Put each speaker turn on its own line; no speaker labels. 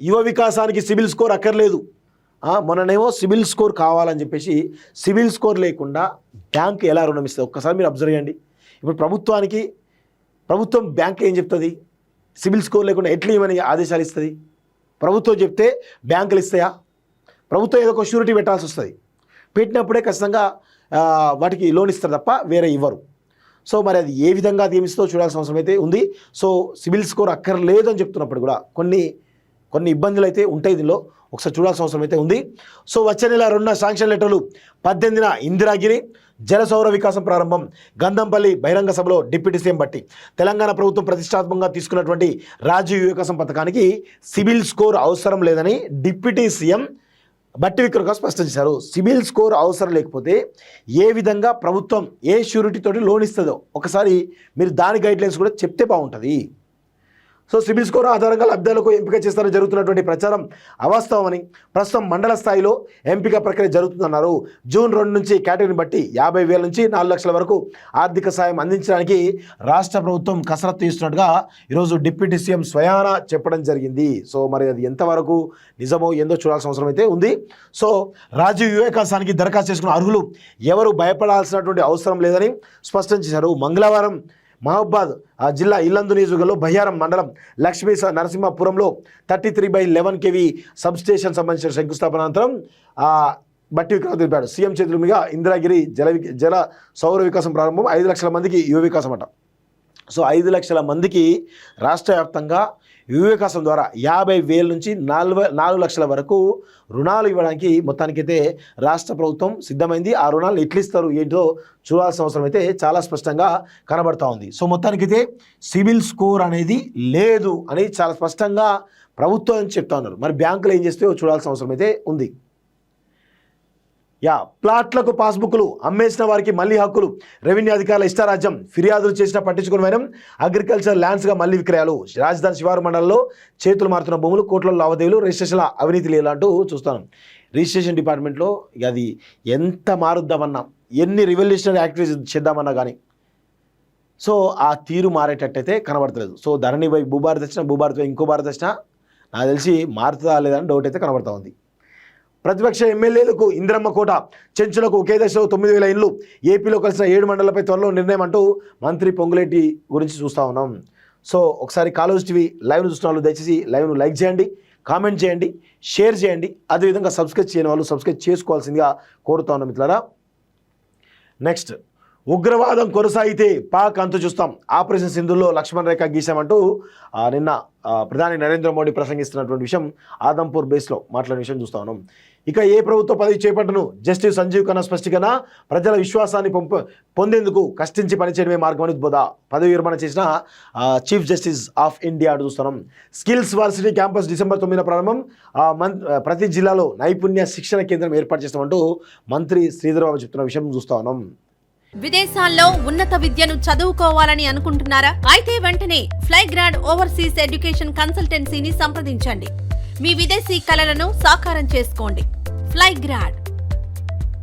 యువ వికాసానికి సిబిల్ స్కోర్ అక్కర్లేదు, మొన్ననేమో సిబిల్ స్కోర్ కావాలని చెప్పేసి సిబిల్ స్కోర్ లేకుండా బ్యాంక్ ఎలా రుణం ఇస్తుంది ఒక్కసారి మీరు అబ్జర్వ్ చేయండి. ఇప్పుడు ప్రభుత్వం బ్యాంక్ ఏం చెప్తుంది, సిబిల్ స్కోర్ లేకుండా ఎట్లా ఇవ్వని ఆదేశాలు ఇస్తుంది? ప్రభుత్వం చెప్తే బ్యాంకులు ఇస్తాయా? ప్రభుత్వం ఏదో ఒక షూరిటీ పెట్టాల్సి వస్తుంది, పెట్టినప్పుడే ఖచ్చితంగా వాటికి లోన్ ఇస్తారు తప్ప వేరే ఇవ్వరు. సో మరి అది ఏ విధంగా అది ఏమిస్తో చూడాల్సిన అవసరం అయితే ఉంది. సో సిబిల్ స్కోర్ అక్కర్లేదు అని చెప్తున్నప్పుడు కూడా కొన్ని ఇబ్బందులు అయితే ఉంటాయి, దీనిలో ఒకసారి చూడాల్సిన అవసరం అయితే ఉంది. సో వచ్చే నెల 2న శాంక్షన్ లెటర్లు, 18న ఇందిరాగిరి జల సౌర వికాసం ప్రారంభం, గంధంపల్లి బహిరంగ సభలో డిప్యూటీ సీఎం బట్టి. తెలంగాణ ప్రభుత్వం ప్రతిష్టాత్మకంగా తీసుకున్నటువంటి రాజీవ్ వికాసం పథకానికి సిబిల్ స్కోర్ అవసరం లేదని డిప్యూటీ సీఎం బట్టి విక్రమార్క స్పష్టం చేశారు. సిబిల్ స్కోర్ అవసరం లేకపోతే ఏ విధంగా ప్రభుత్వం ఏ షూరిటీతోటి లోన్ ఇస్తుందో ఒకసారి మీరు దాని గైడ్లైన్స్ కూడా చెప్తే బాగుంటుంది. సో సిబిల్ స్కోర్ ఆధారంగా లబ్ధాలకు ఎంపిక చేస్తారని జరుగుతున్నటువంటి ప్రచారం అవాస్తవమని, ప్రస్తుతం మండల స్థాయిలో ఎంపిక ప్రక్రియ జరుగుతుందన్నారు. జూన్ 2 నుంచి కేటగిరీని బట్టి 50,000 నుంచి 4 లక్షల వరకు ఆర్థిక సాయం అందించడానికి రాష్ట్ర ప్రభుత్వం కసరత్తు చేస్తున్నట్టుగా ఈరోజు డిప్యూటీ సీఎం స్వయాన చెప్పడం జరిగింది. సో మరి అది ఎంతవరకు నిజమో ఏందో చూడాల్సిన అవసరం అయితే ఉంది. సో రాజీవ్ వికాసానికి దరఖాస్తు చేసుకున్న అర్హులు ఎవరు భయపడాల్సినటువంటి అవసరం లేదని స్పష్టం చేశారు. మంగళవారం మహబాద్ జిల్లా ఇల్లందు నియోజకవర్గంలో బయ్యారం మండలం లక్ష్మీ నరసింహపురంలో 33/11 kV సబ్స్టేషన్ సంబంధించిన శంకుస్థాపన అనంతరం బట్టి విక్రమార్క తెలిపాడు. సీఎం చేతుల మీద ఇందిరాగిరి జల సౌర వికాసం ప్రారంభం, 5 లక్షల మందికి యువ వికాసం అట. సో 5 లక్షల మందికి రాష్ట్ర వ్యాప్తంగా యువ వికాసం ద్వారా 50,000 నుంచి 4 లక్షల వరకు రుణాలు ఇవ్వడానికి మొత్తానికైతే రాష్ట్ర ప్రభుత్వం సిద్ధమైంది. ఆ రుణాలు ఎట్లు ఇస్తారు ఏంటో చూడాల్సిన అవసరం అయితే చాలా స్పష్టంగా కనబడతా ఉంది. సో మొత్తానికైతే సిబిల్ స్కోర్ అనేది లేదు అని చాలా స్పష్టంగా ప్రభుత్వం చెప్తా ఉన్నారు. మరి బ్యాంకులు ఏం చేస్తే చూడాల్సిన అవసరం అయితే ఉంది. ప్లాట్లకు పాస్బుక్లు అమ్మేసిన వారికి మళ్లీ హక్కులు, రెవెన్యూ అధికారుల ఇష్టారాజ్యం, ఫిర్యాదులు చేసిన పట్టించుకుని వైనం, అగ్రికల్చర్ ల్యాండ్స్గా మళ్లీ విక్రయాలు, రాజధాని శివారు మండలంలో చేతులు మారుతున్న భూములు, కోట్ల లావాదేవీలు, రిజిస్ట్రేషన్ల అవినీతి లేదంటూ చూస్తాను. రిజిస్ట్రేషన్ డిపార్ట్మెంట్లో అది ఎంత మారుద్దామన్నా, ఎన్ని రివల్యూషనరీ యాక్టివిటీస్ చేద్దామన్నా కానీ సో ఆ తీరు మారేటట్టయితే కనబడతలేదు. సో ధరణి వై భూభారత్ వచ్చినా, భూభారత్ వై ఇంకో భారత్ వచ్చినా నాకు తెలిసి మారుతుందా లేదని డౌట్ అయితే కనబడతా ఉంది. ప్రతిపక్ష ఎమ్మెల్యేలకు ఇందిరమ్మ కోట, చెంచులకు ఒకే దశలో 9,000 ఇళ్లు, ఏపీలో కలిసిన 7 మండలాలపై త్వరలో నిర్ణయం అంటూ మంత్రి పొంగులేటి గురించి చూస్తూ ఉన్నాం. సో ఒకసారి కాలేజ్ టీవీ లైవ్ను చూస్తున్న వాళ్ళు దయచేసి లైవ్ను లైక్ చేయండి, కామెంట్ చేయండి, షేర్ చేయండి. అదేవిధంగా సబ్స్క్రైబ్ చేయని వాళ్ళు సబ్స్క్రైబ్ చేసుకోవాల్సిందిగా కోరుతా ఉన్నాం మిత్రులారా. నెక్స్ట్, ఉగ్రవాదం కొనసాగితే పాక్ అంతు చూస్తాం, ఆపరేషన్ సింధులో లక్ష్మణ్ రేఖ గీశామంటూ నిన్న ప్రధాని నరేంద్ర మోడీ ప్రసంగిస్తున్నటువంటి విషయం ఆదంపూర్ బేస్లో మాట్లాడిన విషయం చూస్తా ఉన్నాం. ఇక ఏ ప్రభుత్వ పదవి చేపట్టను జస్టిస్ సంజీవ్ ఖన్నా స్పష్టీకరణ, ప్రజల విశ్వాసాన్ని పొందేందుకు కష్టించి పనిచేయడమే మార్గం అని బోధ, పదవి విరమణ చేసిన చీఫ్ జస్టిస్ ఆఫ్ ఇండియా చూస్తున్నాం. స్కిల్స్ వర్సిటీ క్యాంపస్ December 9న ప్రారంభం, ప్రతి జిల్లాలో నైపుణ్య శిక్షణ కేంద్రం ఏర్పాటు చేస్తామంటూ మంత్రి శ్రీధర్ బాబు చెప్తున్న విషయం చూస్తా ఉన్నాం.
విదేశాల్లో ఉన్నత విద్యను చదువుకోవాలని అనుకుంటున్నారా? అయితే వెంటనే ఫ్లైగ్రాడ్ ఓవర్సీస్ ఎడ్యుకేషన్ కన్సల్టెన్సీని సంప్రదించండి. మీ విదేశీ కలలను సాకారం చేసుకోండి. ఫ్లైగ్రాడ్